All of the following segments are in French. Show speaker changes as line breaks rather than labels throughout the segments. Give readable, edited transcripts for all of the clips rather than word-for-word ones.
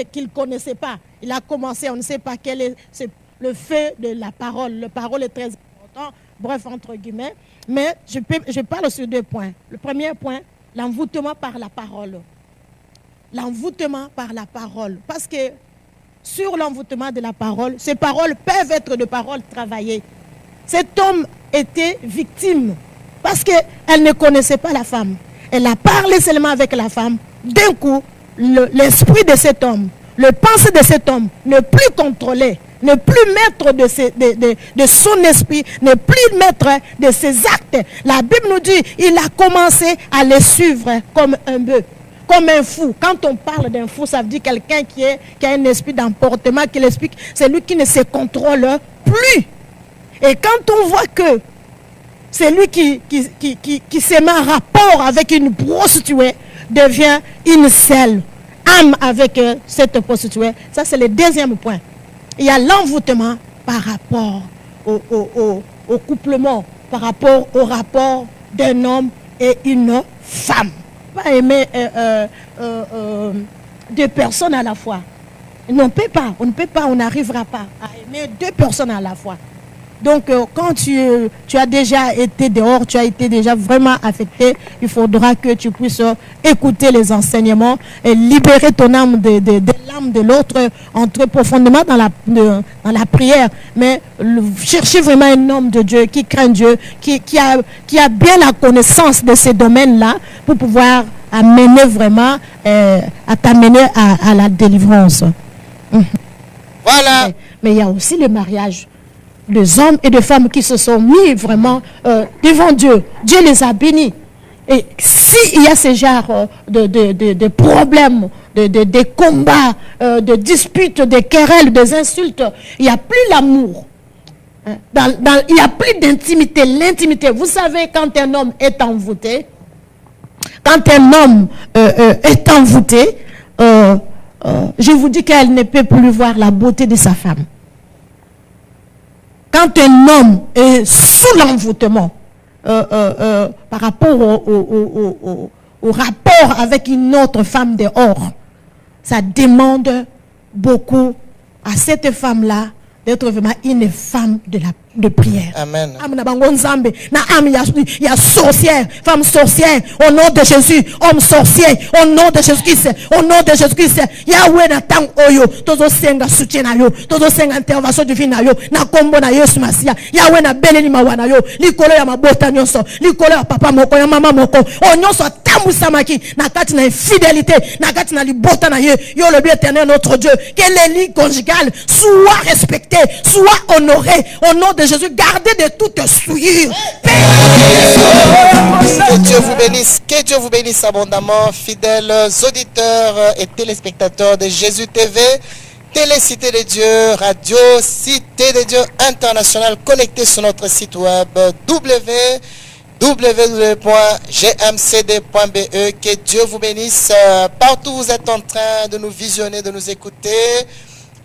qu'il ne connaissait pas. Il a commencé, on ne sait pas quel est le feu de la parole. La parole est très importante, bref, entre guillemets. Mais je parle sur 2 points. Le premier point, l'envoûtement par la parole. L'envoûtement par la parole. Parce que sur l'envoûtement de la parole, ces paroles peuvent être de paroles travaillées. Cet homme était victime parce qu'elle ne connaissait pas la femme. Elle a parlé seulement avec la femme. D'un coup, l'esprit de cet homme, le pensée de cet homme ne plus contrôlé, ne plus maître de son esprit, ne plus maître de ses actes. La Bible nous dit, il a commencé à les suivre comme un bœuf, comme un fou. Quand on parle d'un fou, ça veut dire quelqu'un qui a un esprit d'emportement, qui l'explique, c'est lui qui ne se contrôle plus. Et quand on voit que c'est lui qui se met en rapport avec une prostituée, devient une seule âme avec cette prostituée. Ça, c'est le deuxième point. Il y a l'envoûtement par rapport au couplement, par rapport au rapport d'un homme et une femme. Pas aimer 2 personnes à la fois. On ne peut pas, on n'arrivera pas à aimer 2 personnes à la fois. Donc, quand tu as déjà été dehors, tu as été déjà vraiment affecté, il faudra que tu puisses écouter les enseignements et libérer ton âme de l'âme de l'autre, entrer profondément dans la prière. Mais chercher vraiment un homme de Dieu qui craint Dieu, qui a bien la connaissance de ces domaines-là pour pouvoir amener vraiment, à t'amener à la délivrance.
Voilà.
Mais il y a aussi le mariage. Des hommes et des femmes qui se sont mis vraiment devant Dieu. Dieu les a bénis. Et s'il y a ce genre de problèmes, de combats, de disputes, de querelles, des insultes, il n'y a plus l'amour. Il n'y a plus d'intimité. L'intimité, vous savez, quand un homme est envoûté, je vous dis qu'elle ne peut plus voir la beauté de sa femme. Quand un homme est sous l'envoûtement par rapport au rapport avec une autre femme dehors, ça demande beaucoup à cette femme-là d'être vraiment une femme de prière.
Amen.
Il y a sorcière, femme sorcière, au nom de Jésus, homme sorcier, au nom de Jésus-Christ, au nom de Jésus-Christ. Yahweh na tang oyo, tozo senga soutien na yo, tozo senga intervention divine na yo, na kombo na Yesu Masia. Yahweh na beleni mawana yo, likolo ya mabota nyonso, likolo ya papa moko, ya mama moko, o nyonso tambu samaki, na kati na infidélité, na kati na libota na yo, yo le bien éternel notre Dieu, que les lits conjugales soient respectés, soient honorés, au nom de Jésus, gardez de toute souillure.
Que Dieu vous bénisse, que Dieu vous bénisse abondamment, fidèles auditeurs et téléspectateurs de Jésus TV, Télécité de Dieu, Radio Cité de Dieu International, connecté sur notre site web www.gmcd.be. Que Dieu vous bénisse partout où vous êtes en train de nous visionner, de nous écouter.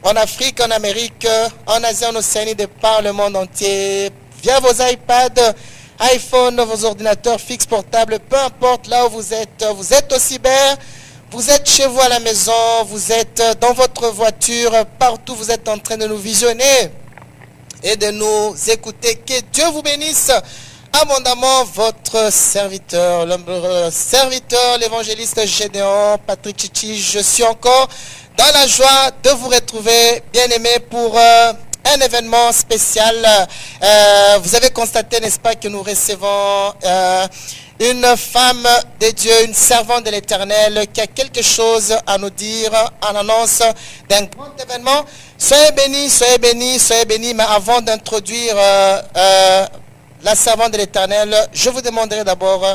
En Afrique, en Amérique, en Asie, en Océanie, de par le monde entier, via vos iPads, iPhone, vos ordinateurs fixes, portables, peu importe là où vous êtes au cyber, vous êtes chez vous à la maison, vous êtes dans votre voiture, partout vous êtes en train de nous visionner et de nous écouter. Que Dieu vous bénisse abondamment, votre serviteur, l'évangéliste Gédéon Patrick Chichi. Je suis encore dans la joie de vous retrouver, bien-aimés, pour un événement spécial. Vous avez constaté, n'est-ce pas, que nous recevons une femme de Dieu, une servante de l'Éternel, qui a quelque chose à nous dire en annonce d'un grand événement. Soyez bénis, soyez bénis, soyez bénis. Mais avant d'introduire la servante de l'Éternel, je vous demanderai d'abord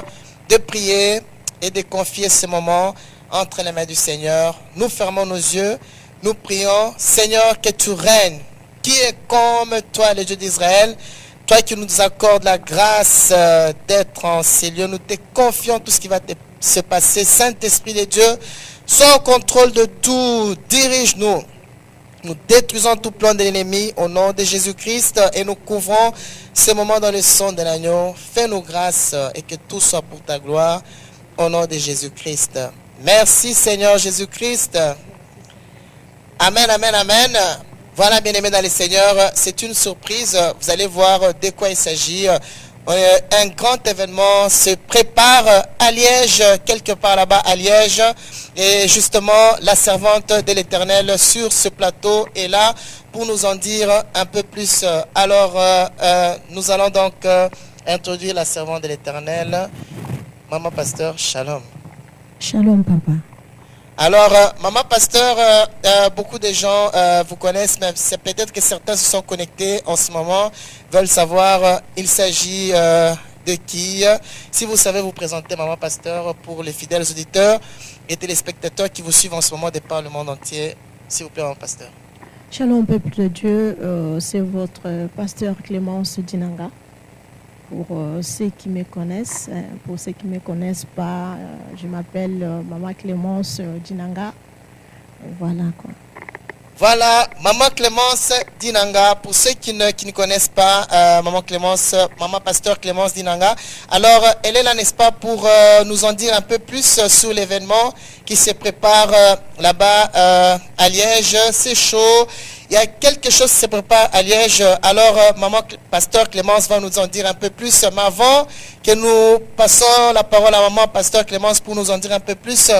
de prier et de confier ce moment entre les mains du Seigneur. Nous fermons nos yeux, nous prions. Seigneur, que tu règnes. Qui est comme toi, le Dieu d'Israël? Toi qui nous accordes la grâce d'être en ces lieux, nous te confions tout ce qui va se passer. Saint-Esprit de Dieu, sois au contrôle de tout. Dirige-nous. Nous détruisons tout plan de l'ennemi au nom de Jésus-Christ et nous couvrons ce moment dans le sang de l'agneau. Fais-nous grâce et que tout soit pour ta gloire au nom de Jésus-Christ. Merci Seigneur Jésus-Christ. Amen, amen, amen. Voilà, bien-aimés dans les Seigneurs, c'est une surprise. Vous allez voir de quoi il s'agit. Un grand événement se prépare à Liège, quelque part là-bas à Liège. Et justement, la servante de l'Éternel sur ce plateau est là pour nous en dire un peu plus. Alors, nous allons donc introduire la servante de l'Éternel. Maman Pasteur, shalom.
Shalom, papa.
Alors, Maman Pasteur, beaucoup de gens vous connaissent, mais c'est peut-être que certains se sont connectés en ce moment, veulent savoir, il s'agit de qui. Si vous savez vous présenter, Maman Pasteur, pour les fidèles auditeurs et téléspectateurs qui vous suivent en ce moment de par le monde entier, s'il vous plaît, Maman Pasteur.
Shalom, peuple de Dieu, c'est votre pasteur Clémence Dinanga. Pour ceux qui me connaissent, pour ceux qui ne me connaissent pas, je m'appelle Maman Clémence Dinanga. Voilà quoi.
Voilà, Maman Clémence Dinanga. Pour ceux qui ne connaissent pas Maman Clémence, Maman Pasteur Clémence Dinanga. Alors, elle est là, n'est-ce pas, pour nous en dire un peu plus sur l'événement qui se prépare là-bas à Liège. C'est chaud. Il y a quelque chose qui se prépare à Liège. Alors, Maman Pasteur Clémence va nous en dire un peu plus. Mais avant que nous passons la parole à Maman Pasteur Clémence pour nous en dire un peu plus,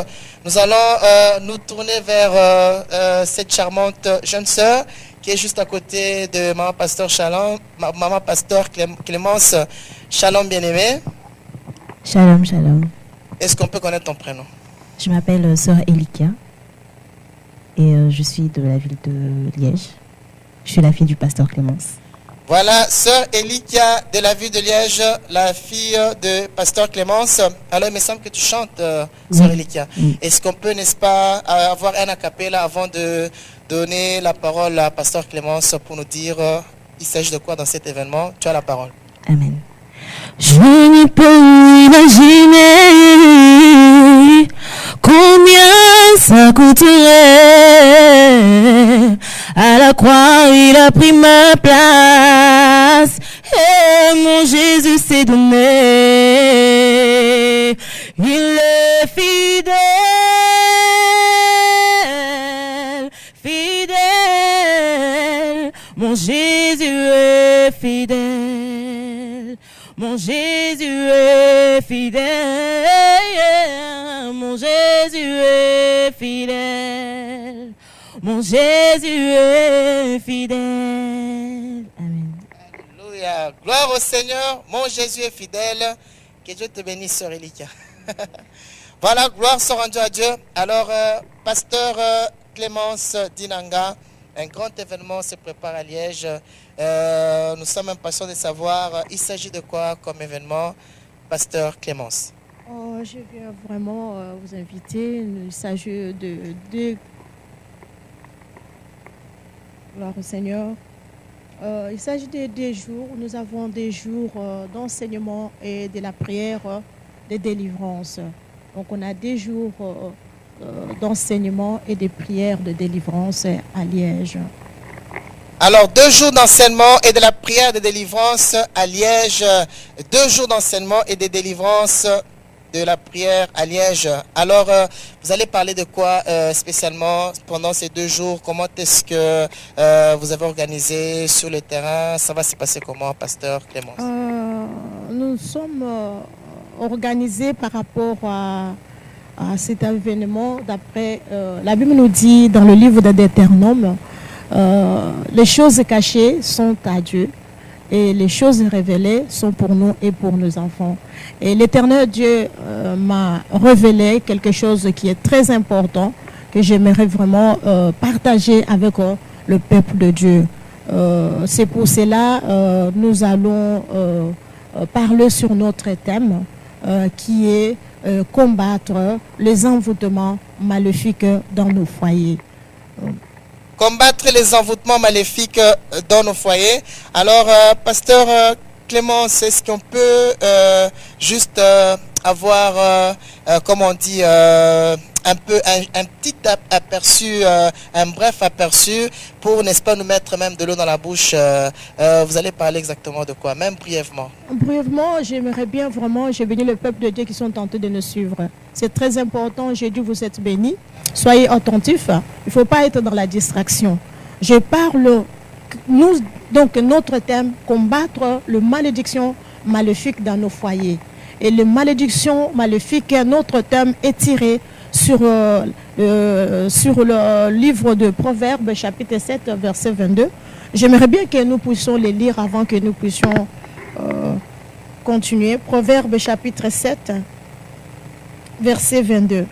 nous allons nous tourner vers cette charmante jeune sœur qui est juste à côté de Maman Pasteur Shalom, Maman Pasteur Clémence. Shalom, bien-aimée.
Shalom, shalom.
Est-ce qu'on peut connaître ton prénom?
Je m'appelle Sœur Elika et je suis de la ville de Liège. Je suis la fille du pasteur Clémence.
Voilà, Sœur Elika de la ville de Liège, la fille de pasteur Clémence. Alors, il me semble que tu chantes, Sœur Elika.
Oui.
Est-ce qu'on peut, n'est-ce pas, avoir un acapella avant de donner la parole à pasteur Clémence pour nous dire il s'agit de quoi dans cet événement? Tu as la parole.
Amen. Je ne peux imaginer combien ça coûterait. À la croix, il a pris ma place. Et mon Jésus s'est donné. Il est fidèle, fidèle. Mon Jésus est fidèle. Mon Jésus est fidèle. Mon Jésus est fidèle. Mon Jésus est fidèle. Amen.
Alléluia. Gloire au Seigneur. Mon Jésus est fidèle. Que Dieu te bénisse, Sœur Elika. Voilà, gloire soit rendue à Dieu. Alors, pasteur Clémence Dinanga, un grand événement se prépare à Liège. Nous sommes impatients de savoir, il s'agit de quoi comme événement, pasteur Clémence?
Je viens vraiment vous inviter. Il s'agit de gloire au Seigneur. Il s'agit de 2 jours. Nous avons des jours d'enseignement et de la prière de délivrance. Donc on a 2 jours d'enseignement et de prières de délivrance à Liège.
Alors, 2 jours d'enseignement et de la prière de délivrance à Liège. 2 jours d'enseignement et de délivrance de la prière à Liège. Alors, vous allez parler de quoi spécialement pendant ces 2 jours? Comment est-ce que vous avez organisé sur le terrain? Ça va se passer comment, pasteur Clémence?
Nous sommes organisés par rapport à cet événement. D'après la Bible nous dit dans le livre de Deutéronome, les choses cachées sont à Dieu et les choses révélées sont pour nous et pour nos enfants. Et l'Éternel Dieu m'a révélé quelque chose qui est très important, que j'aimerais vraiment partager avec le peuple de Dieu. C'est pour cela nous allons parler sur notre thème qui est combattre les envoûtements maléfiques dans nos foyers.
Combattre les envoûtements maléfiques dans nos foyers. Alors, pasteur Clémence, est-ce qu'on peut juste avoir, comment on dit, un petit aperçu, un bref aperçu pour, n'est-ce pas, nous mettre même de l'eau dans la bouche. Vous allez parler exactement de quoi, même brièvement?
Brièvement, j'aimerais bien vraiment, j'ai béni le peuple de Dieu qui sont tentés de nous suivre. C'est très important, j'ai dit vous êtes bénis. Soyez attentifs, il ne faut pas être dans la distraction. Je parle, donc notre thème, combattre le malédiction maléfique dans nos foyers. Et le malédiction maléfique, notre thème est tiré sur le livre de Proverbes, chapitre 7, verset 22. J'aimerais bien que nous puissions les lire avant que nous puissions continuer. Proverbes, chapitre 7, verset 22.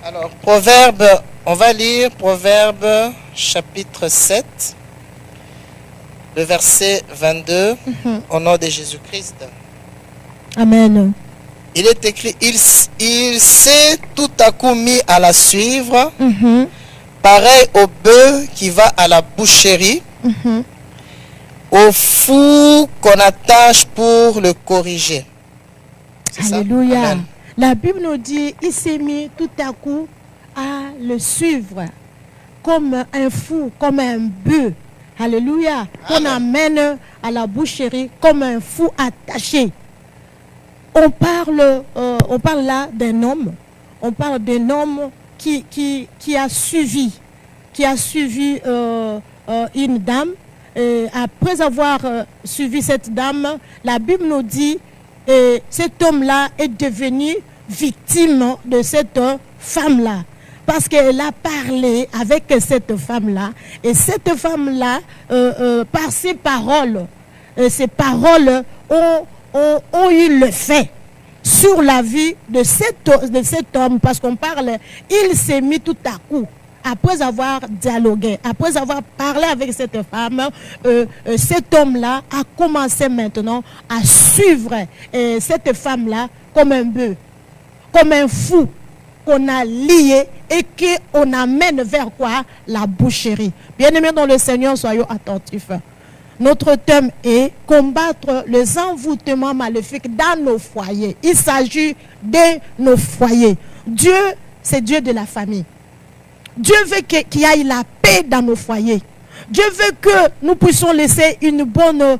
Alors, Proverbes, on va lire Proverbes, chapitre 7, le verset 22, au nom de Jésus-Christ.
Amen.
Il est écrit, il s'est tout à coup mis à la suivre, pareil au bœuf qui va à la boucherie, au fou qu'on attache pour le corriger.
Alléluia.
Amen.
La Bible nous dit, il s'est mis tout à coup à le suivre comme un fou, comme un bœuf. Alléluia. Qu'on amène à la boucherie comme un fou attaché. On parle là d'un homme. On parle d'un homme qui a suivi une dame. Et après avoir suivi cette dame, la Bible nous dit cet homme-là est devenu victime de cette femme-là. Parce qu'elle a parlé avec cette femme-là. Et cette femme-là, par ses paroles ont eu le fait sur la vie de cet homme. Parce qu'on parle, il s'est mis tout à coup. Après avoir dialogué, après avoir parlé avec cette femme, cet homme-là a commencé maintenant à suivre cette femme-là comme un bœuf, comme un fou qu'on a lié et qu'on amène vers quoi? La boucherie. Bien-aimés dans le Seigneur, soyons attentifs. Notre thème est combattre les envoûtements maléfiques dans nos foyers. Il s'agit de nos foyers. Dieu, c'est Dieu de la famille. Dieu veut qu'il y ait la paix dans nos foyers. Dieu veut que nous puissions laisser une bonne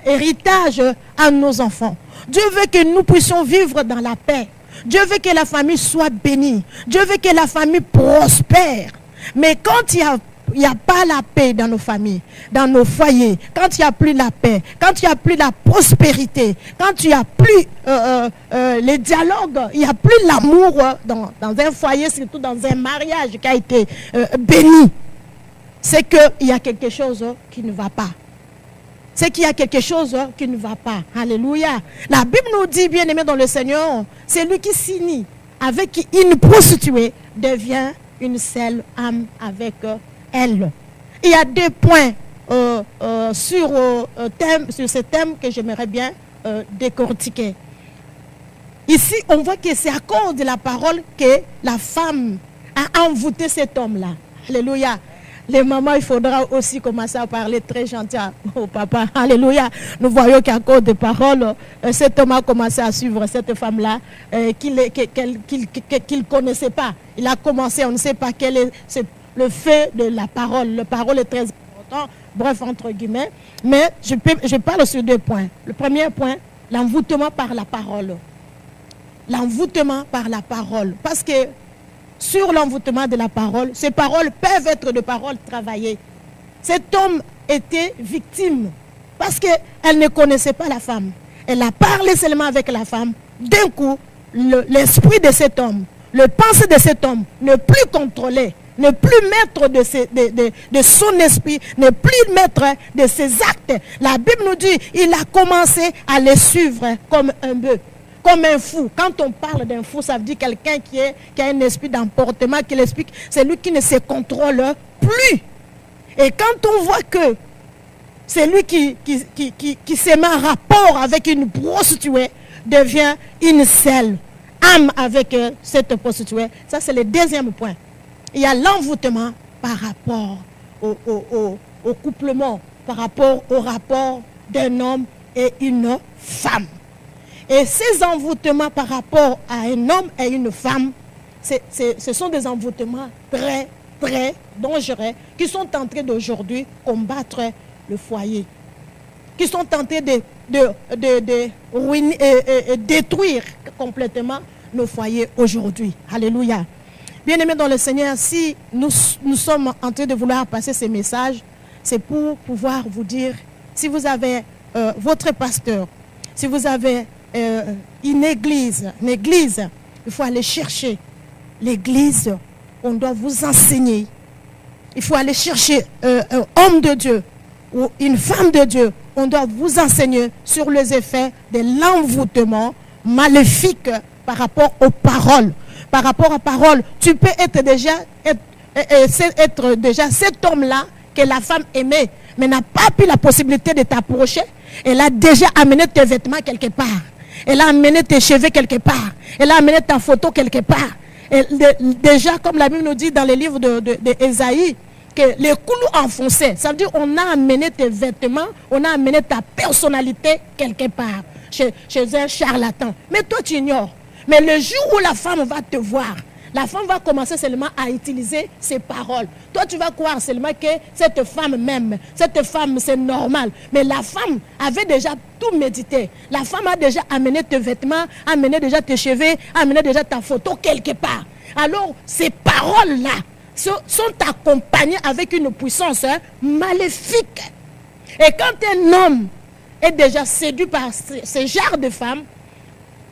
héritage à nos enfants. Dieu veut que nous puissions vivre dans la paix. Dieu veut que la famille soit bénie. Dieu veut que la famille prospère. Mais quand il n'y a pas la paix dans nos familles, dans nos foyers, quand il n'y a plus la paix, quand il n'y a plus la prospérité, quand il n'y a plus les dialogues, il n'y a plus l'amour dans un foyer, surtout dans un mariage qui a été béni, c'est qu'il y a quelque chose qui ne va pas. C'est qu'il y a quelque chose qui ne va pas. Alléluia. La Bible nous dit, bien aimé dans le Seigneur, c'est lui qui signe avec une prostituée devient une seule âme avec elle. Il y a deux points sur ce thème que j'aimerais bien décortiquer. Ici, on voit que c'est à cause de la parole que la femme a envoûté cet homme-là. Alléluia. Les mamans, il faudra aussi commencer à parler très gentil au papa. Alléluia. Nous voyons qu'à cause des paroles, cet homme a commencé à suivre cette femme-là qu'il ne connaissait pas. Il a commencé, on ne sait pas quel est le fait de la parole. La parole est très importante, bref, entre guillemets. Mais je parle sur deux points. Le premier point, l'envoûtement par la parole. L'envoûtement par la parole. Parce que sur l'envoûtement de la parole, ces paroles peuvent être des paroles travaillées. Cet homme était victime parce qu'elle ne connaissait pas la femme. Elle a parlé seulement avec la femme. D'un coup, l'esprit de cet homme, le pensée de cet homme ne plus contrôlé, ne plus maître de son esprit, ne plus maître de ses actes. La Bible nous dit, il a commencé à les suivre comme un bœuf. Comme un fou. Quand on parle d'un fou, ça veut dire quelqu'un qui a un esprit d'emportement, qui l'explique, c'est lui qui ne se contrôle plus. Et quand on voit que c'est lui qui se met en rapport avec une prostituée, devient une seule âme avec cette prostituée, ça c'est le deuxième point. Il y a l'envoûtement par rapport au couplement, par rapport au rapport d'un homme et une femme. Et ces envoûtements par rapport à un homme et une femme, ce sont des envoûtements très, très dangereux qui sont en train d'aujourd'hui combattre le foyer, qui sont en train de ruiner, détruire complètement nos foyers aujourd'hui. Alléluia. Bien-aimés dans le Seigneur, si nous sommes en train de vouloir passer ces messages, c'est pour pouvoir vous dire, si vous avez votre pasteur, si vous avez une église, il faut aller chercher l'église, on doit vous enseigner. Il faut aller chercher un homme de Dieu ou une femme de Dieu, on doit vous enseigner sur les effets de l'envoûtement maléfique par rapport aux paroles. Par rapport aux paroles, tu peux être déjà cet homme-là que la femme aimait, mais n'a pas eu la possibilité de t'approcher. Elle a déjà amené tes vêtements quelque part. Elle a amené tes cheveux quelque part. Elle a amené ta photo quelque part. Et déjà, comme la Bible nous dit dans les livres d'Ésaïe, que les clous enfoncés, ça veut dire on a amené tes vêtements, on a amené ta personnalité quelque part, chez un charlatan. Mais toi, tu ignores. Mais le jour où la femme va te voir, la femme va commencer seulement à utiliser ses paroles. Toi, tu vas croire seulement que cette femme m'aime. Cette femme, c'est normal. Mais la femme avait déjà tout médité. La femme a déjà amené tes vêtements, amené déjà tes cheveux, amené déjà ta photo quelque part. Alors, ces paroles-là sont accompagnées avec une puissance maléfique. Et quand un homme est déjà séduit par ce genre de femme,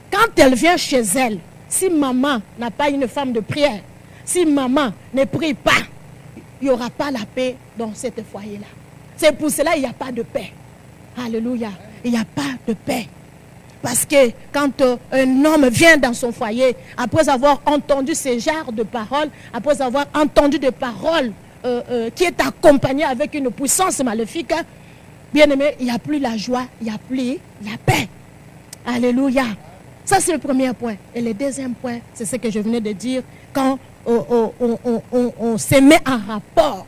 quand elle vient chez elle, si maman n'a pas une femme de prière, si maman ne prie pas, il n'y aura pas la paix dans ce foyer-là. C'est pour cela qu'il n'y a pas de paix. Alléluia. Il n'y a pas de paix. Parce que quand un homme vient dans son foyer, après avoir entendu ce genre de paroles, après avoir entendu des paroles qui est accompagnées avec une puissance maléfique, bien aimé, il n'y a plus la joie, il n'y a plus la paix. Alléluia. Ça, c'est le premier point. Et le deuxième point, c'est ce que je venais de dire, quand on se met en rapport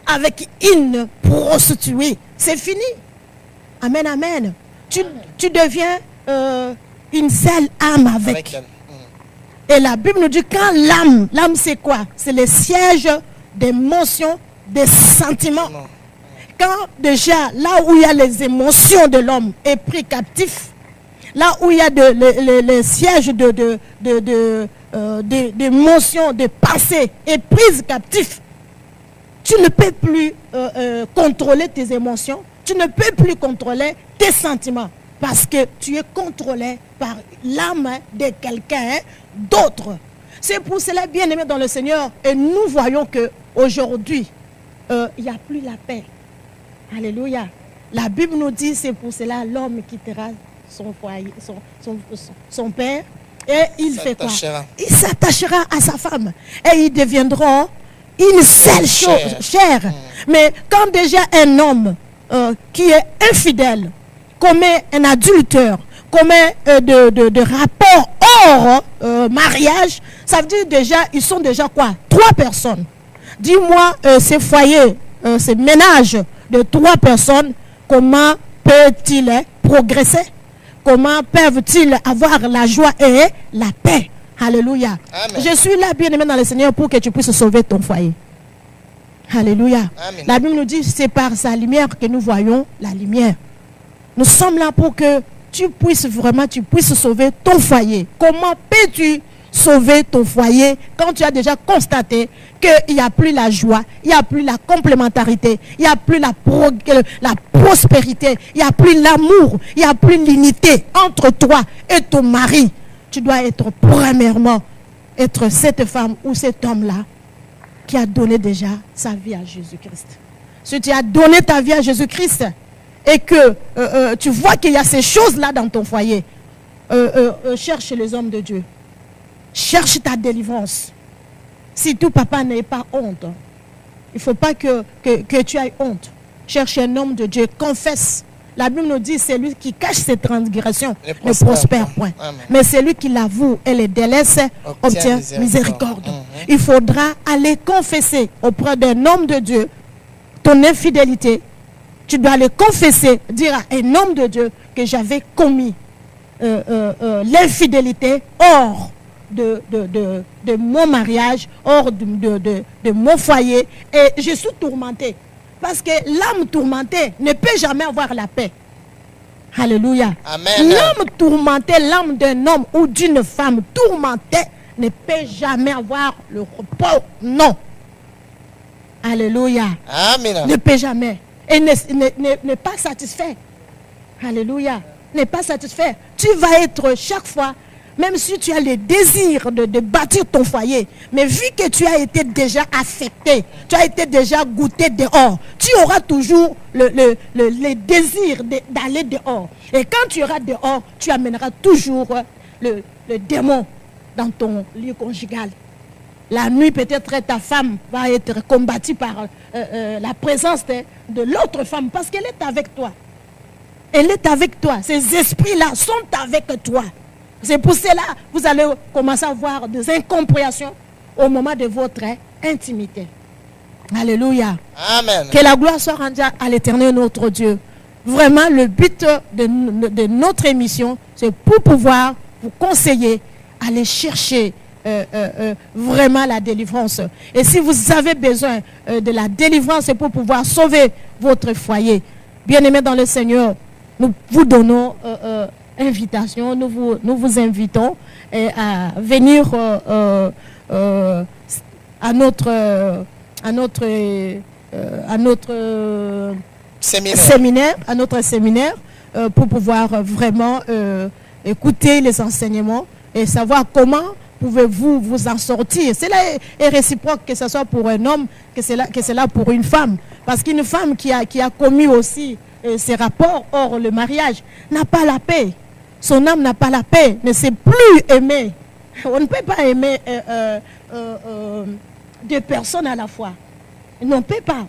avec une prostituée, c'est fini. Amen, amen. Tu deviens une seule âme avec. Et la Bible nous dit quand l'âme c'est quoi? C'est le siège des émotions, des sentiments. Quand déjà, là où il y a les émotions de l'homme est pris captif, là où il y a le siège d'émotions, de pensées est prise captif, tu ne peux plus contrôler tes émotions, tu ne peux plus contrôler tes sentiments, parce que tu es contrôlé par l'âme de quelqu'un d'autre. C'est pour cela, bien aimé dans le Seigneur, et nous voyons qu'aujourd'hui, il n'y a plus la paix. Alléluia. La Bible nous dit, c'est pour cela l'homme quittera son foyer, son père, et il fait quoi? Il s'attachera à sa femme, et ils deviendront une seule chose, chair. Mais quand déjà un homme qui est infidèle commet un adultère, commet de rapports hors mariage, ça veut dire déjà, ils sont déjà quoi? 3 personnes. Dis-moi, ces foyers, ces ménages de 3 personnes, comment peut-il progresser? Comment peuvent-ils avoir la joie et la paix? Alléluia. Amen. Je suis là, bien-aimé dans le Seigneur, pour que tu puisses sauver ton foyer. Alléluia. Amen. La Bible nous dit, c'est par sa lumière que nous voyons la lumière. Nous sommes là pour que tu puisses sauver ton foyer. Comment peux-tu sauver ton foyer quand tu as déjà constaté qu'il n'y a plus la joie, il n'y a plus la complémentarité, il n'y a plus la prospérité, il n'y a plus l'amour, il n'y a plus l'unité entre toi et ton mari. Tu dois être premièrement cette femme ou cet homme-là qui a donné déjà sa vie à Jésus-Christ. Si tu as donné ta vie à Jésus-Christ et que tu vois qu'il y a ces choses-là dans ton foyer, cherche les hommes de Dieu. Cherche ta délivrance. Si tout papa n'ait pas honte, il ne faut pas que tu aies honte. Cherche un homme de Dieu, confesse. La Bible nous dit, c'est lui qui cache ses transgressions ne prospère point. Mais c'est lui qui l'avoue et les délaisse obtient miséricorde. Il faudra aller confesser auprès d'un homme de Dieu ton infidélité. Tu dois aller confesser, dire à un homme de Dieu que j'avais commis l'infidélité hors de mon mariage, hors de mon foyer. Et je suis tourmentée. Parce que l'âme tourmentée ne peut jamais avoir la paix. Alléluia.
Amen.
L'âme tourmentée, l'âme d'un homme ou d'une femme tourmentée ne peut jamais avoir le repos. Non. Alléluia.
Amen.
Ne peut jamais. Et n'est pas satisfait. Alléluia. N'est pas satisfait. Tu vas être chaque fois, même si tu as le désir de bâtir ton foyer, mais vu que tu as été déjà affecté, tu as été déjà goûté dehors, tu auras toujours le désir d'aller dehors. Et quand tu iras dehors, tu amèneras toujours le démon dans ton lit conjugal. La nuit, peut-être ta femme va être combattue par la présence de l'autre femme parce qu'elle est avec toi. Elle est avec toi. Ces esprits-là sont avec toi. C'est pour cela que vous allez commencer à avoir des incompréhensions au moment de votre intimité. Alléluia.
Amen.
Que la gloire soit rendue à l'Éternel notre Dieu. Vraiment, le but de notre émission, c'est pour pouvoir vous conseiller, aller chercher vraiment la délivrance. Et si vous avez besoin de la délivrance, c'est pour pouvoir sauver votre foyer. Bien-aimés dans le Seigneur, nous vous donnons invitation, nous vous invitons à venir à notre séminaire pour pouvoir vraiment écouter les enseignements et savoir comment pouvez-vous vous en sortir. Cela est réciproque, que ce soit pour un homme, que cela pour une femme. Parce qu'une femme qui a commis aussi ces rapports hors le mariage n'a pas la paix. Son âme n'a pas la paix, ne sait plus aimer. On ne peut pas aimer deux personnes à la fois. On ne peut pas,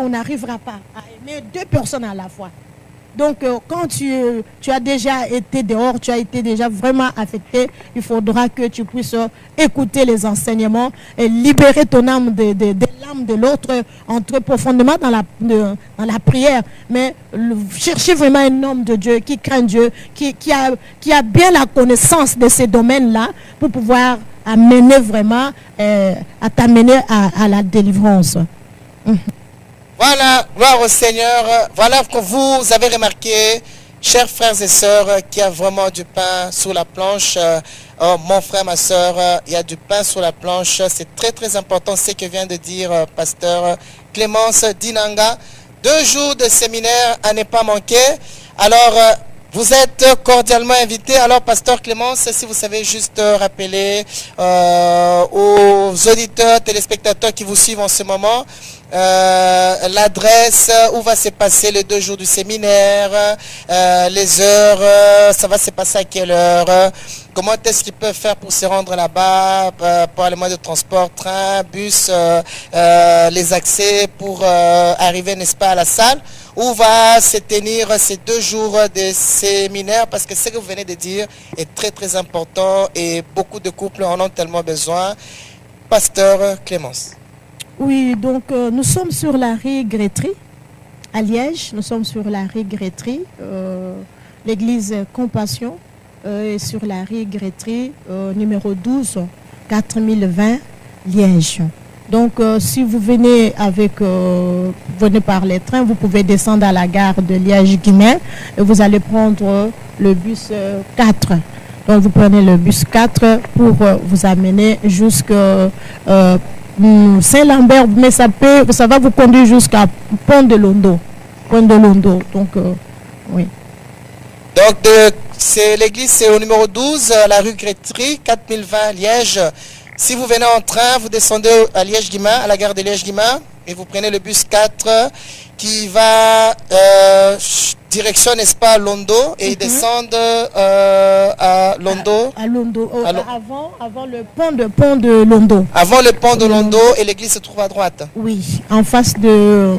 on n'arrivera pas à aimer deux personnes à la fois. Donc, quand tu as déjà été dehors, tu as été déjà vraiment affecté, il faudra que tu puisses écouter les enseignements et libérer ton âme de l'âme de l'autre, entrer profondément dans la prière. Mais chercher vraiment un homme de Dieu qui craint Dieu, qui a bien la connaissance de ces domaines-là pour pouvoir amener vraiment, à t'amener à la délivrance.
Voilà, gloire au Seigneur. Voilà que vous avez remarqué, chers frères et sœurs, qu'il y a vraiment du pain sur la planche. Mon frère, ma sœur, il y a du pain sur la planche. C'est très très important ce que vient de dire pasteur Clémence Dinanga. 2 jours de séminaire à ne pas manquer. Alors, vous êtes cordialement invités. Alors, pasteur Clémence, si vous savez juste rappeler aux auditeurs, téléspectateurs qui vous suivent en ce moment, l'adresse, où va se passer les 2 jours du séminaire, les heures, ça va se passer à quelle heure, comment est-ce qu'ils peuvent faire pour se rendre là-bas, par les moyens de transport, train, bus, les accès pour arriver, n'est-ce pas, à la salle, où va se tenir ces 2 jours de séminaire, parce que ce que vous venez de dire est très très important et beaucoup de couples en ont tellement besoin. Pasteur Clémence.
Oui, donc nous sommes sur la rue Grétry, à Liège. Nous sommes sur la rue Grétry, l'église Compassion, est sur la rue Grétry, numéro 12, 4020, Liège. Donc, si vous venez venez par les trains, vous pouvez descendre à la gare de Liège-Guimet et vous allez prendre le bus 4. Donc, vous prenez le bus 4 pour vous amener jusqu'à Saint-Lambert, mais ça va vous conduire jusqu'à Pont de Londo. Donc, oui.
Donc, l'église, c'est au numéro 12, la rue Grétry, 4020, Liège. Si vous venez en train, vous descendez à Liège-Guimet, à la gare de Liège-Guimet, et vous prenez le bus 4 qui va direction, n'est-ce pas, à Londo, et ils descendent à Londo.
À Londo, avant le pont de Londo.
Avant le pont de Londo, et l'église se trouve à droite.
Oui, en face de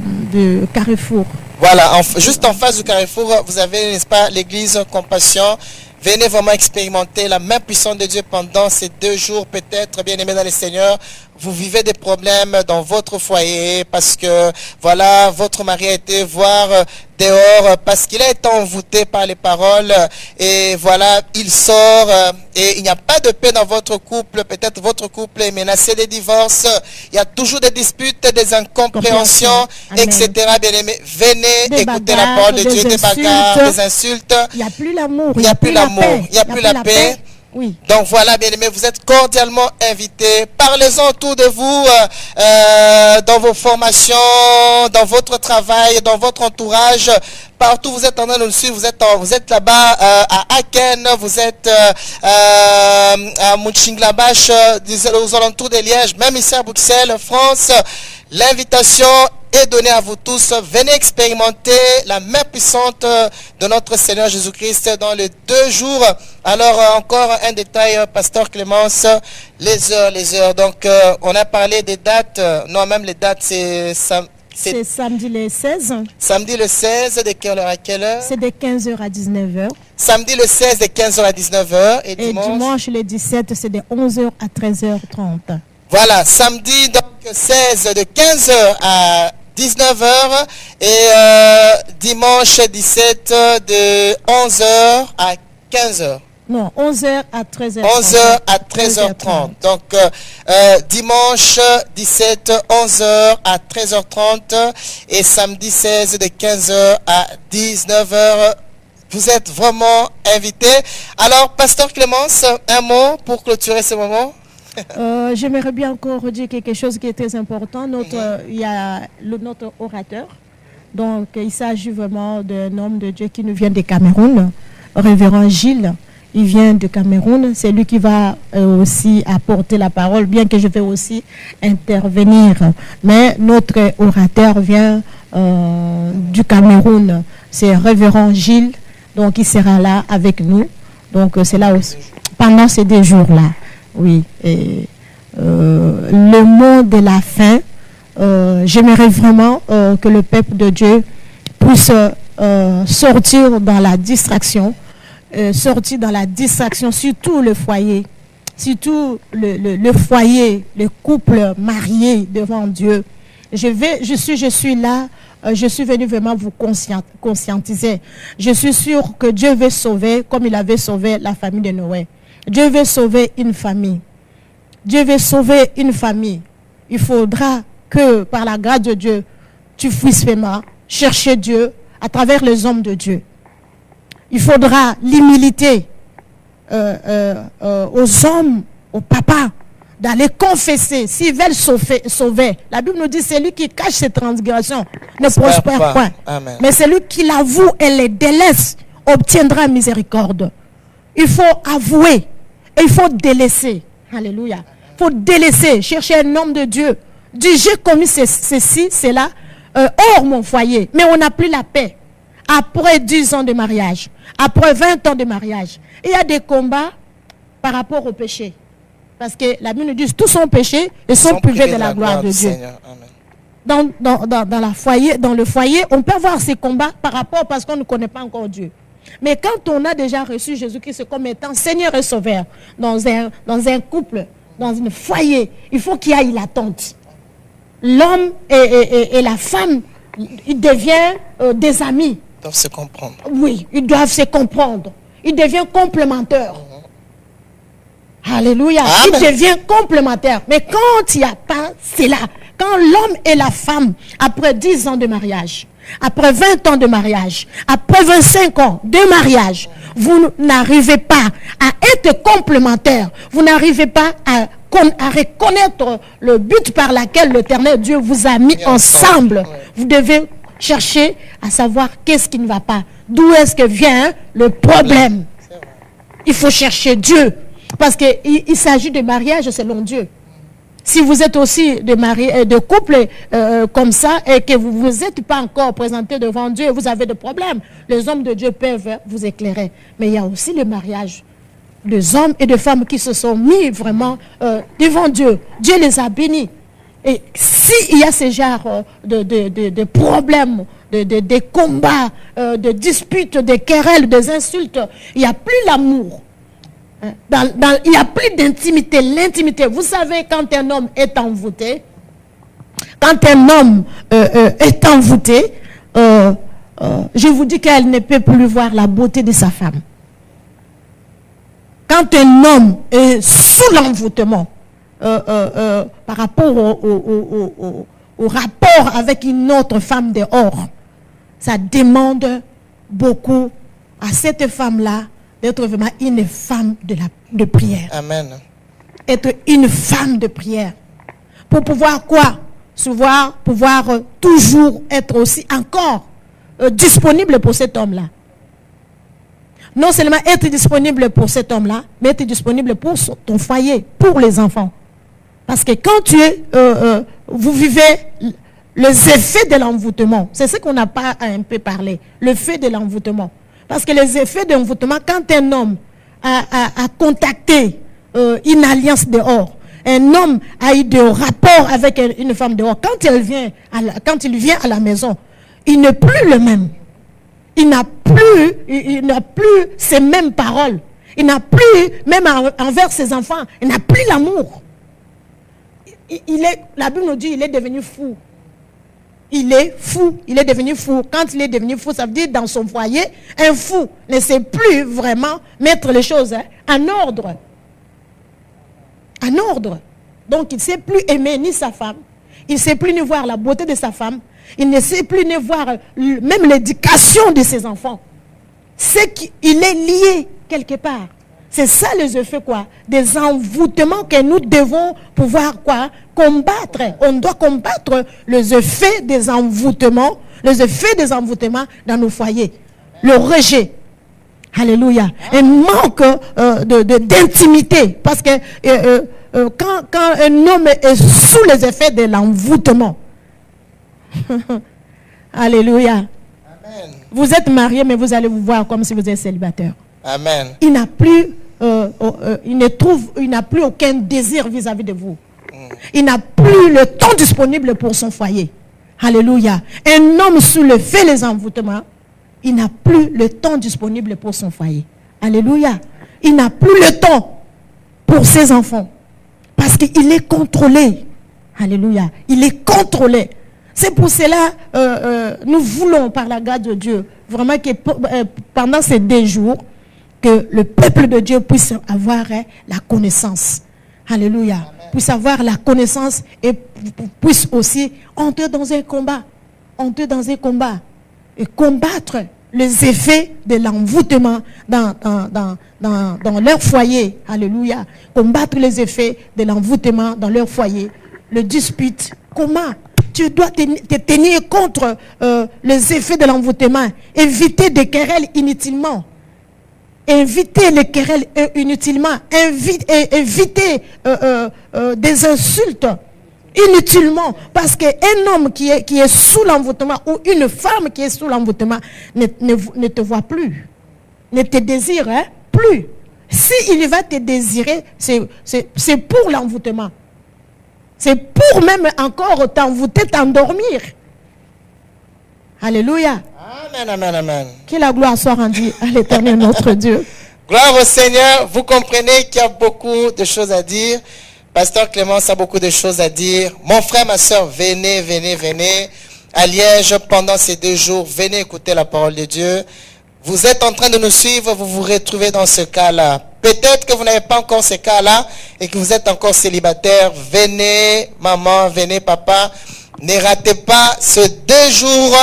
Carrefour.
Voilà, juste en face du Carrefour, vous avez, n'est-ce pas, l'église Compassion. Venez vraiment expérimenter la main puissante de Dieu pendant ces 2 jours, peut-être, bien aimés dans le Seigneur. vous vivez des problèmes dans votre foyer parce que, voilà, votre mari a été voir dehors parce qu'il a été envoûté par les paroles et voilà, il sort et il n'y a pas de paix dans votre couple. Peut-être votre couple est menacé de divorce. Il y a toujours des disputes, des incompréhensions, etc. Bien-aimés, venez écouter la parole de Dieu, des bagarres, des insultes.
Il n'y a plus l'amour.
Il n'y a plus l'amour. Il n'y a plus la paix.
Oui.
Donc voilà, bien-aimés, vous êtes cordialement invités. Parlez-en autour de vous, dans vos formations, dans votre travail, dans votre entourage. Partout vous êtes en train de nous suivre, vous êtes là-bas à Aken, vous êtes à Mönchengladbach, aux alentours de Liège, même ici à Bruxelles, France. L'invitation est donnée à vous tous. Venez expérimenter la main puissante de notre Seigneur Jésus-Christ dans les 2 jours. Alors, encore un détail, Pasteur Clémence, les heures. Donc, on a parlé des dates. Non, même les dates, c'est
samedi le 16.
Samedi le 16, de quelle heure à quelle heure?
C'est de 15h à 19h.
Samedi le 16, de 15h à 19h. Et
dimanche le 17, c'est de 11h à 13h30.
Voilà, samedi donc 16 de 15h à 19h et dimanche 17 de 11h à 15h.
Non, 11h à 13h30.
11h à 13h30. Donc, dimanche 17, 11h à 13h30 et samedi 16 de 15h à 19h. Vous êtes vraiment invités. Alors, Pasteur Clémence, un mot pour clôturer ce moment?
J'aimerais bien encore redire quelque chose qui est très important. Il y a notre orateur. Donc, il s'agit vraiment d'un homme de Dieu qui nous vient du Cameroun, Révérend Gilles. Il vient du Cameroun. C'est lui qui va aussi apporter la parole, bien que je vais aussi intervenir. Mais notre orateur vient du Cameroun. C'est Révérend Gilles. Donc, il sera là avec nous. Donc, c'est là aussi, pendant ces 2 jours-là. Oui, et le mot de la fin, j'aimerais vraiment que le peuple de Dieu puisse sortir dans la distraction, surtout le foyer, le foyer, le couple marié devant Dieu. Je suis là, je suis venu vraiment vous conscientiser. Je suis sûre que Dieu veut sauver comme il avait sauvé la famille de Noé. Dieu veut sauver une famille. Dieu veut sauver une famille. Il faudra que, par la grâce de Dieu, tu puisses vraiment chercher Dieu à travers les hommes de Dieu. Il faudra l'humilité aux hommes, aux papas, d'aller confesser. S'ils veulent sauver. La Bible nous dit, c'est lui qui cache ses transgressions ne prospère point.
Amen.
Mais celui qui l'avoue et les délaisse obtiendra miséricorde. Il faut avouer et il faut délaisser. Alléluia. Il faut délaisser, chercher un homme de Dieu. Dire, j'ai commis ceci, cela, hors mon foyer. Mais on n'a plus la paix. Après 10 ans de mariage, après 20 ans de mariage, il y a des combats par rapport au péché. Parce que la Bible nous dit, tous sont péchés et sont privés de la gloire de Dieu.
Seigneur. Amen.
Dans le foyer, on peut avoir ces combats par rapport parce qu'on ne connaît pas encore Dieu. Mais quand on a déjà reçu Jésus-Christ comme étant Seigneur et Sauveur dans un couple, dans un foyer, il faut qu'il y ait l'attente. L'homme et la femme, ils deviennent des amis.
Ils doivent se comprendre.
Oui, ils doivent se comprendre. Ils deviennent complémentaires. Alléluia.
Amen.
Ils deviennent complémentaires. Mais quand il n'y a pas cela, quand l'homme et la femme, après 10 ans de mariage, après 20 ans de mariage, après 25 ans de mariage, vous n'arrivez pas à être complémentaires. Vous n'arrivez pas à reconnaître le but par lequel l'Éternel Dieu vous a mis ensemble. Vous devez chercher à savoir qu'est-ce qui ne va pas. D'où est-ce que vient le problème? Il faut chercher Dieu. Parce qu'il s'agit de mariage selon Dieu. Si vous êtes aussi de couple comme ça et que vous ne vous êtes pas encore présenté devant Dieu, vous avez des problèmes. Les hommes de Dieu peuvent vous éclairer. Mais il y a aussi le mariage des hommes et des femmes qui se sont mis vraiment devant Dieu. Dieu les a bénis. Et s'il y a ce genre de problèmes, de combats, de disputes, de querelles, des insultes, il n'y a plus l'amour. il n'y a plus d'intimité. L'intimité, vous savez, quand un homme est envoûté, je vous dis qu'elle ne peut plus voir la beauté de sa femme. Quand un homme est sous l'envoûtement, par rapport au rapport avec une autre femme dehors, ça demande beaucoup à cette femme-là d'être vraiment une femme de prière.
Amen.
Être une femme de prière. Pour pouvoir quoi? Pouvoir toujours être aussi encore disponible pour cet homme-là. Non seulement être disponible pour cet homme-là, mais être disponible pour ton foyer, pour les enfants. Parce que quand vous vivez les effets de l'envoûtement, c'est ce qu'on n'a pas un peu parlé, le fait de l'envoûtement. Parce que les effets de l'envoûtement, quand un homme a contacté une alliance dehors, un homme a eu des rapports avec une femme dehors, quand il vient à la maison, il n'est plus le même. Il n'a plus ces mêmes paroles. Il n'a plus, même envers ses enfants, il n'a plus l'amour. La Bible nous dit qu'il est devenu fou. Il est fou, il est devenu fou. Quand il est devenu fou, ça veut dire dans son foyer, un fou ne sait plus vraiment mettre les choses en ordre. En ordre. Donc il ne sait plus aimer ni sa femme, il ne sait plus ni voir la beauté de sa femme, il ne sait plus ni voir même l'éducation de ses enfants. C'est qu'il est lié quelque part. C'est ça les effets quoi, des envoûtements que nous devons pouvoir quoi, combattre. On doit combattre les effets des envoûtements, dans nos foyers. Le rejet. Alléluia. Un manque d'intimité. Parce que quand un homme est sous les effets de l'envoûtement. Alléluia.
Amen.
Vous êtes marié, mais vous allez vous voir comme si vous êtes célibataire.
Amen.
Il n'a plus, il n'a plus aucun désir vis-à-vis de vous. Il n'a plus le temps disponible pour son foyer. Alléluia. Un homme sous le fait des envoûtements, il n'a plus le temps disponible pour son foyer. Alléluia. Il n'a plus le temps pour ses enfants. Parce qu'il est contrôlé. Alléluia. Il est contrôlé. C'est pour cela, nous voulons, par la grâce de Dieu, vraiment que pendant ces 2 jours, que le peuple de Dieu puisse avoir la connaissance. Alléluia. Amen. Puisse avoir la connaissance et puisse aussi entrer dans un combat. Entrer dans un combat. Et combattre les effets de l'envoûtement dans leur foyer. Alléluia. Combattre les effets de l'envoûtement dans leur foyer. Le dispute. Comment? Tu dois te tenir contre les effets de l'envoûtement. Éviter des querelles inutilement. Éviter les querelles inutilement. Éviter des insultes inutilement. Parce qu'un homme qui est sous l'envoûtement ou une femme qui est sous l'envoûtement ne te voit plus. Ne te désire plus. S'il va te désirer, c'est pour l'envoûtement. C'est pour même encore t'envoûter, t'endormir. Alléluia.
Amen, amen, amen.
Que la gloire soit rendue à l'Éternel notre Dieu.
Gloire au Seigneur. Vous comprenez qu'il y a beaucoup de choses à dire. Pasteur Clémence a beaucoup de choses à dire. Mon frère, ma soeur, venez à Liège pendant ces 2 jours. Venez écouter la parole de Dieu. Vous êtes en train de nous suivre, vous vous retrouvez dans ce cas-là. Peut-être que vous n'avez pas encore ce cas-là et que vous êtes encore célibataire. Venez, maman, venez, papa. Ne ratez pas ces 2 jours.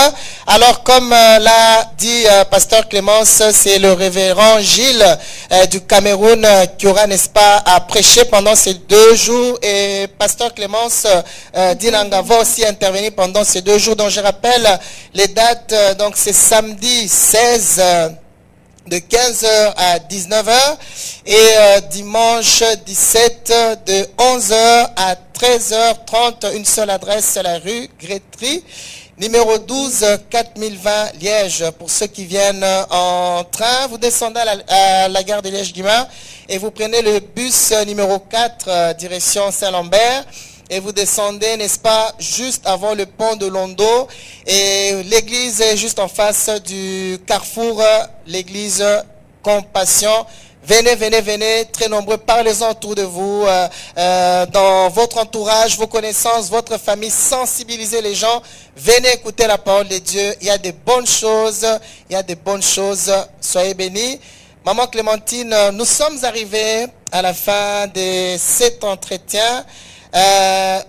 Alors, comme l'a dit Pasteur Clémence, c'est le révérend Gilles du Cameroun qui aura, n'est-ce pas, à prêcher pendant ces 2 jours. Et Pasteur Clémence Dinanga va aussi intervenir pendant ces 2 jours. Donc, je rappelle les dates. Donc, c'est samedi 16 de 15h à 19h et dimanche 17 de 11h à 13h30. Une seule adresse, c'est la rue Grétry, numéro 12, 4020 Liège. Pour ceux qui viennent en train, vous descendez à la gare de Liège-Guimard et vous prenez le bus numéro 4, direction Saint-Lambert. Et vous descendez, n'est-ce pas, juste avant le pont de Londo. Et l'église est juste en face du carrefour, l'église Compassion. Venez, venez, venez, très nombreux, parlez-en autour de vous, dans votre entourage, vos connaissances, votre famille, sensibilisez les gens. Venez écouter la parole de Dieu, il y a de bonnes choses, il y a de bonnes choses, soyez bénis. Maman Clémentine, nous sommes arrivés à la fin de cet entretien.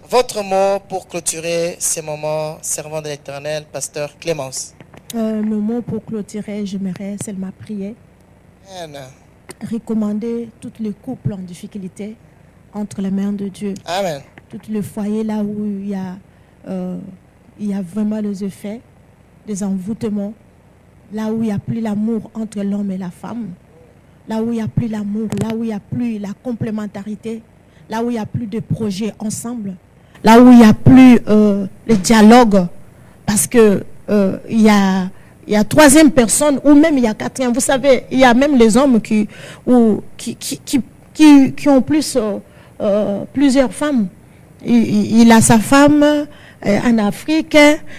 Votre mot pour clôturer ces moments, servant de l'Éternel, pasteur Clémence.
Le mot pour clôturer, j'aimerais seulement prier.
Amen.
Recommander tous les couples en difficulté entre les mains de Dieu.
Amen.
Tous les foyers là où il y a vraiment les effets des envoûtements, là où il n'y a plus l'amour entre l'homme et la femme, là où il n'y a plus l'amour, là où il n'y a plus la complémentarité, là où il n'y a plus de projets ensemble, là où il n'y a plus le dialogue, parce que il y a troisième personne ou même il y a quatrième. Vous savez, il y a même les hommes qui ont plusieurs femmes. Il a sa femme en Afrique,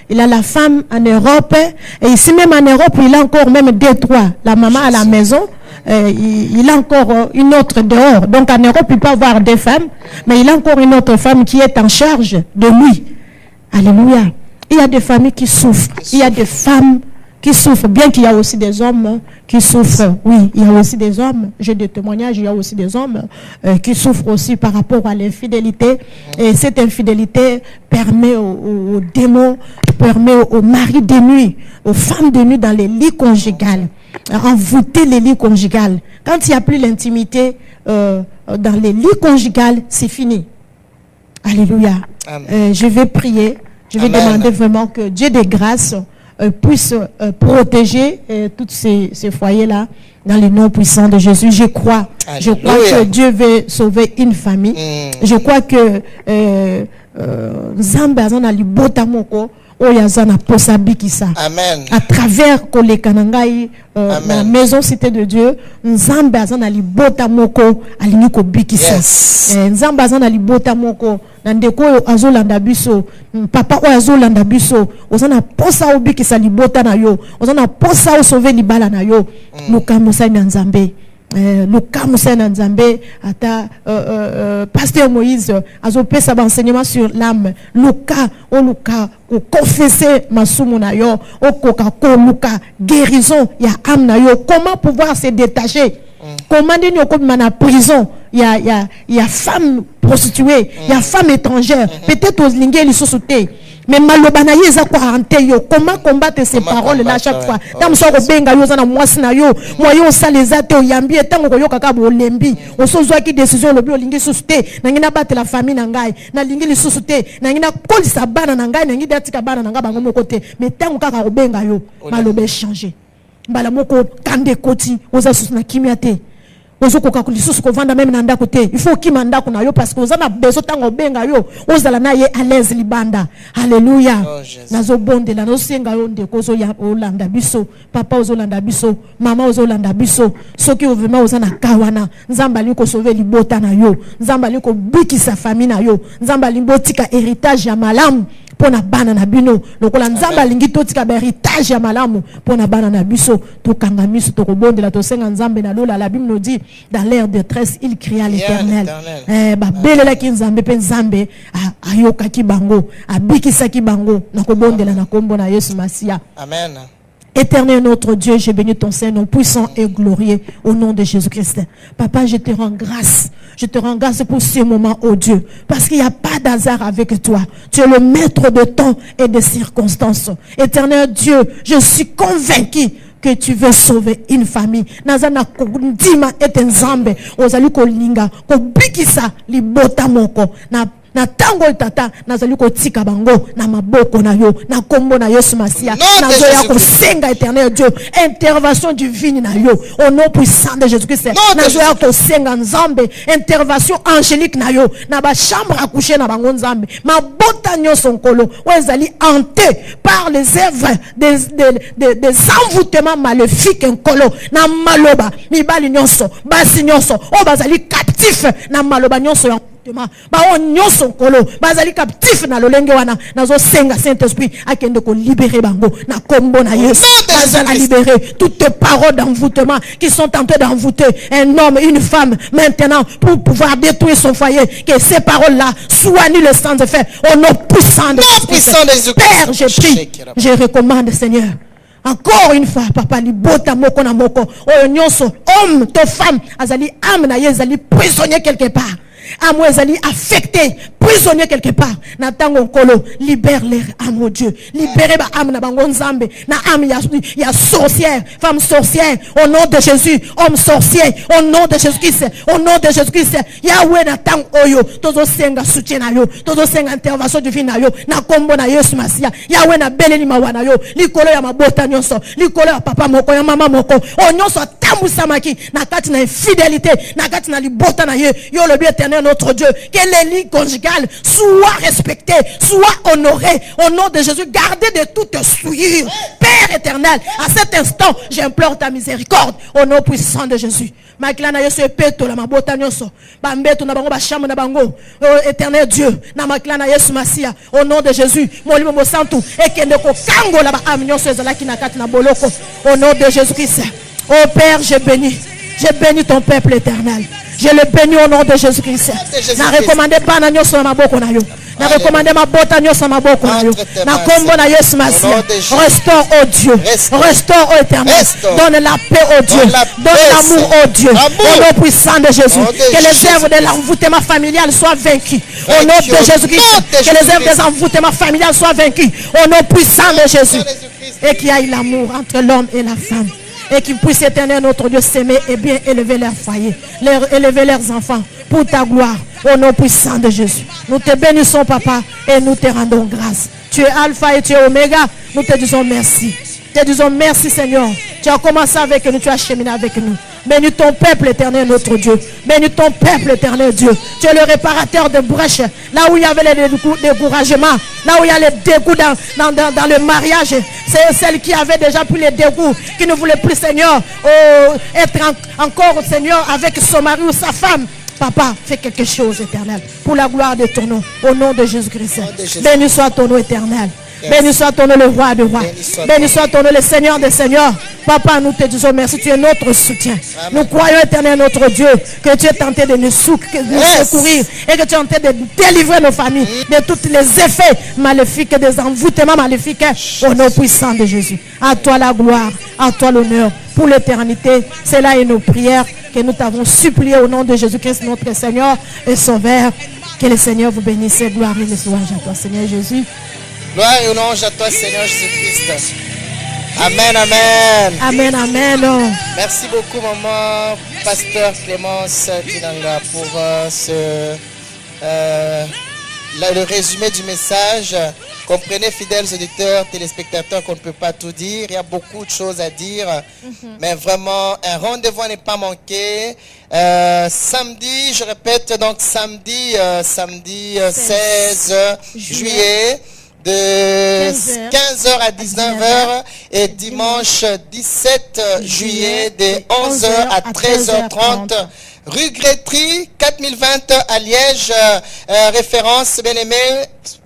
il a la femme en Europe, et ici même en Europe, il a encore même deux, trois. La maman à la maison, il a encore une autre dehors. Donc en Europe, il peut avoir deux femmes, mais il a encore une autre femme qui est en charge de lui. Alléluia. Il y a des familles qui souffrent, il y a des femmes qui souffrent, bien qu'il y a aussi des hommes qui souffrent. Oui, il y a aussi des hommes, j'ai des témoignages, il y a aussi des hommes qui souffrent aussi par rapport à l'infidélité. Et cette infidélité permet aux démons, permet aux maris de nuit, aux femmes de nuit dans les lits conjugales, envoûter les lits conjugales. Quand il n'y a plus l'intimité dans les lits conjugales, c'est fini. Alléluia. Je vais prier, je vais demander vraiment que Dieu de grâce puisse protéger tous ces foyers-là dans le nom puissant de Jésus. Je crois que Dieu veut sauver une famille. Je crois que Nzambe azana libota moko oyazana posabikisa.
Amen.
À travers Kolekanangai, la maison cité de Dieu, Nzambe azana libota moko aliniko bikisa. Nzambe azana libota moko nandeko azolanda biso, papa o azolanda biso, ozana posa obikisa libota na yo, ozana posa o sauver libala na yo. Luka Musa na Nzambe. Luka Musa na Nzambe ata pasteur Moïse azopesa ba enseignement sur l'âme. Luka confesser masumu na yo, okoka ko luka guérison ya âme na yo. Comment pouvoir se détacher? Comment dire comme na prison? Il y a femmes prostituées, il y a femmes étrangères. Peut-être aux lingues les sociétés. Mais malobana yeza kwa hanté yo. Comment combattre ces paroles là chaque fois? Tam so benga yo zana mwasi na yo. Moyo salezate o yambi etango ko yo kaka bo lembi. O so zwa ki décision lobi o lingi société. Na ngina battre la famille na ngai. Na lingi li société. Na ngina kolisa bana na ngai na ngi datika bana na nga bango mo côté. Mais tango kaka o benga yo. Malobe changer. Mbala moko kande koti oza susu na kimia te. Ozokoka kulisusu ko vanda même na ndako te. Il faut kima ndako na yo parce que ozana besoin tango benga yo. Ozala na ye à l'aise libanda. Alléluia. Nazo bondela nazo senga yo ndeko zo ya olanda biso. Papa ozolanda biso, mama ozolanda biso. Soki ovema ozana kawana. Nzamba liko sauver libota na yo. Nzamba liko bikisa famille na yo. Nzamba limbotika héritage ya malamu. Pona bana na bino lokola nzamba lingi totika ba héritage ya malamu pona bana na biso to kanga miso to kobondela to senga nzambe na lola. La Bible nous dit dans l'air de détresse il cria à l'Éternel. Ba belela ki nzambe pe nzambe ayoka ki bango abikisa ki bango na kobondela na kombo na Yesu Masia. Amen. Éternel notre Dieu, je bénis ton Saint-Nom puissant et glorieux au nom de Jésus-Christ. Papa, je te rends grâce. Je te rends grâce pour ce moment, oh Dieu. Parce qu'il n'y a pas d'hasard avec toi. Tu es le maître de temps et des circonstances. Éternel Dieu, je suis convaincu que tu veux sauver une famille. Nazana kundima etenzambe. Ozali kolinga. Kobikisa libota moko. Na tango tata nazali ko tika bango na maboko na yo na kombo na Yesu Masia nazo ya ko senga éternel Dieu intervention divine na yo au nom puissant de Jésus-Christ nazo ya ko senga nzambe intervention angélique na yo na ba chambre à coucher na bango nzambe mabota nyoso nkolo wezali hanté par les œuvres des envoûtements maléfiques nkolo na maloba mibali nyonso basi nyonso o bazali captif na maloba nyonso avortement bao nyonso nkolo bazali captif na lolenge wana nazo senga Saint-Esprit akende ko libérer bango na kombo na Yesu bazala libérer toutes tes paroles d'envoûtement qui sont tentés d'envoûter un homme une femme maintenant pour pouvoir détruire son foyer, que ces paroles là soient nulles sans effet au nom puissant de Jésus. Père, je prie, je recommande Seigneur encore une fois, papa, libota moko na moko. Oyo nyonso, homme, to femme, azali âme na yezali prisonnier quelque part. Amo ezali affecté, prisonnier quelque part. Natango kolo, libère leur âme, oh Dieu. Libérez ba âme na bango nzambe. Na âme ya sorcière, femme sorcière. Au nom de Jésus, homme sorcier. Au nom de Jésus-Christ, au nom de Jésus-Christ. Yahweh natango oyo. Tozo senga soutien na yo. Tozo senga intervention divine na yo. Na kombo na Yesu Masia. Yahweh na beleni mawana yo. Likolo ya mabota nyonso. Likolo ya papa moko, ya mama moko. O nyonso tambu samaki. Na kati na infidélité. Na kati na libota na yo. Yo le bien éternel notre Dieu. Que les lits conjugales soient respectés, soient honorés. Au nom de Jésus, gardez de toute souillure. Père éternel, à cet instant, j'implore ta miséricorde. Au nom puissant de Jésus. Maklana yesu epeto la mabota nyonso. Bambeto na bango ba chambre na bango. Éternel Dieu, na maklana yesu Masia. Au nom de Jésus, molimo mo santu ekende ko kango la ba am nyonso ezalaki na kati na boloko. Au nom de Jésus-Christ. Oh Père, je bénis ton peuple éternel. Je le bénis au nom de Jésus-Christ. Na recommandé pas na nyonso na maboko na yo. Na recommandé ma bota nyonso na maboko na yo. Na kombo na Yesu Masia. Restaure au Dieu. Restaure au éternel. Donne la paix au Dieu. Donne l'amour au Dieu. Au nom puissant de Jésus. Que les œuvres de l'envoûtement familial soient vaincues. Au nom de Jésus-Christ. Que les œuvres des envoûtements familial soient vaincues. Au nom puissant de Jésus. Et qu'il y ait l'amour entre l'homme et la femme. Et qu'ils puissent éternel notre Dieu s'aimer et bien élever leur foyer, élever leurs enfants pour ta gloire, au nom puissant de Jésus. Nous te bénissons, papa, et nous te rendons grâce. Tu es Alpha et tu es Oméga. Nous te disons merci. Te disons merci, Seigneur. Tu as commencé avec nous, tu as cheminé avec nous. Bénis ton peuple éternel, notre Dieu. Bénis ton peuple éternel, Dieu. Tu es le réparateur de brèches. Là où il y avait les découragements, là où il y a les dégoûts dans le mariage, c'est celle qui avait déjà pris les dégoûts, qui ne voulait plus, Seigneur, être encore, Seigneur, avec son mari ou sa femme. Papa, fais quelque chose, éternel, pour la gloire de ton nom, au nom de Jésus-Christ. Béni soit ton nom éternel. Béni soit ton nom, le roi de rois. Béni soit ton nom, le Seigneur des seigneurs. Papa, nous te disons merci. Tu es notre soutien. Nous croyons, éternel notre Dieu, que tu es tenté de nous secourir et que tu es tenté de délivrer nos familles de tous les effets maléfiques, des envoûtements maléfiques. Au nom puissant de Jésus. À toi la gloire, à toi l'honneur pour l'éternité. C'est là et nos prières que nous t'avons supplié au nom de Jésus-Christ, notre Seigneur et Sauveur. Que le Seigneur vous bénisse. Gloire et louange à toi, Seigneur Jésus.
Gloire et louange à toi, Seigneur Jésus-Christ. Amen, amen.
Amen, amen.
Merci beaucoup, maman, pasteur Clémence Tinanga, pour le résumé du message. Comprenez, fidèles auditeurs, téléspectateurs, qu'on ne peut pas tout dire. Il y a beaucoup de choses à dire. Mais vraiment, un rendez-vous n'est pas manqué. Samedi, je répète, donc samedi 16 juillet. De 15h à 19h et dimanche 17 juillet de 11h à 13h30 rue Grétry 4020 à Liège. Référence, bien aimé,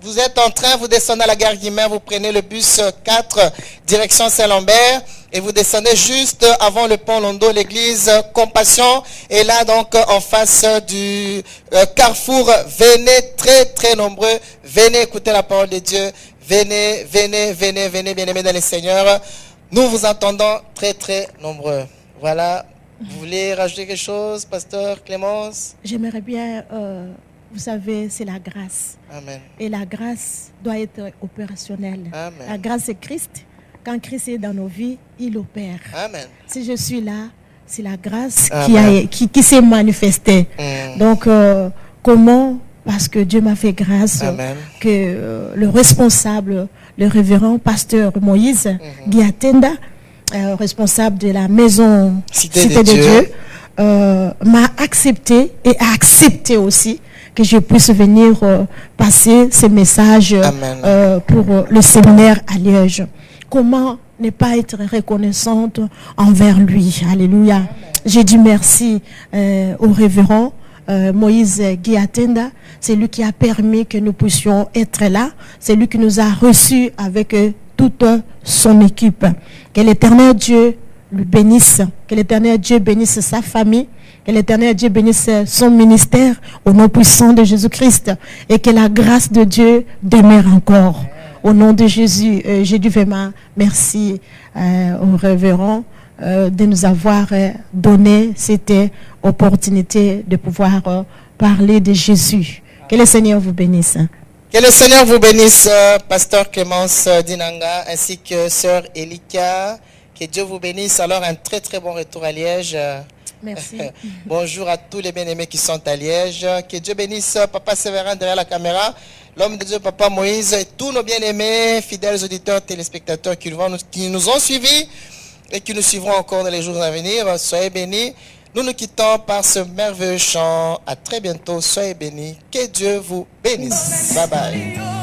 vous êtes en train, vous descendez à la gare Guimain, vous prenez le bus 4 direction Saint-Lambert et vous descendez juste avant le pont Londo, l'église Compassion, et là donc en face du carrefour. Venez très très nombreux, venez écouter la parole de Dieu, venez bien aimés dans le Seigneur. Nous vous entendons très très nombreux. Voilà. Vous voulez rajouter quelque chose, pasteur Clémence?
J'aimerais bien, vous savez, c'est la grâce.
Amen.
Et la grâce doit être opérationnelle.
Amen.
La grâce c'est Christ. Quand Christ est dans nos vies, il opère.
Amen.
Si je suis là, c'est la grâce qui s'est manifestée. Donc, comment? Parce que Dieu m'a fait grâce.
Amen.
Que le responsable, le révérend pasteur Moïse Guiatenda, responsable de la maison Cité de Dieu, m'a accepté et a accepté aussi que je puisse venir passer ce message pour le séminaire à Liège. Comment ne pas être reconnaissante envers lui? Alléluia. J'ai dit merci au révérend Moïse Guiatenda. C'est lui qui a permis que nous puissions être là. C'est lui qui nous a reçus avec toute son équipe. Que l'Éternel Dieu le bénisse. Que l'Éternel Dieu bénisse sa famille. Que l'Éternel Dieu bénisse son ministère au nom puissant de Jésus-Christ. Et que la grâce de Dieu demeure encore. Au nom de Jésus, j'ai dû vraiment merci au révérend de nous avoir donné cette opportunité de pouvoir parler de Jésus. Que le Seigneur vous bénisse.
Que le Seigneur vous bénisse, Pasteur Clémence Dinanga, ainsi que Sœur Elika. Que Dieu vous bénisse. Alors, un très très bon retour à Liège.
Merci.
Bonjour à tous les bien-aimés qui sont à Liège. Que Dieu bénisse Papa Séverin derrière la caméra, l'homme de Dieu Papa Moïse et tous nos bien-aimés, fidèles auditeurs, téléspectateurs qui nous ont suivis et qui nous suivront encore dans les jours à venir. Soyez bénis. Nous nous quittons par ce merveilleux chant. À très bientôt. Soyez bénis. Que Dieu vous bénisse. Bye bye.